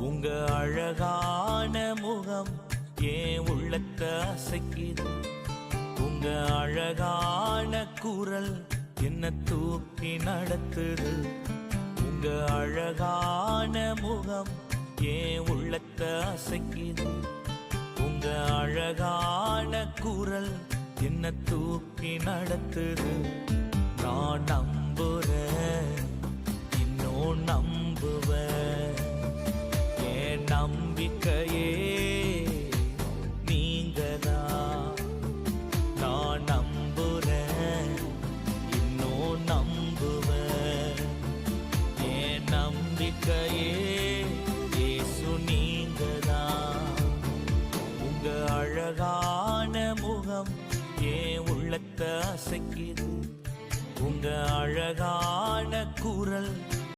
உங்க அழகான முகம் ஏன் உள்ளத்தை அசைக்குது. உங்க அழகான குரல் என்ன தூக்கி நடத்துது. உங்க அழகான முகம் ஏன் உள்ளத்தை அசைக்குது. உங்க அழகான குரல் என்ன தூக்கி நடத்துது. நான் நம்புறேன், இன்னும் நம்புவேன். என் நம்பிக்கையே நீங்கதான். நான் நம்புறேன், இன்னும் நம்புவேன். என் நம்பிக்கையே இயேசு நீங்கதான். உங்க அழகான முகம் ஏன் உள்ளத்தை அசைக்குது. உங்க அழகான குரல்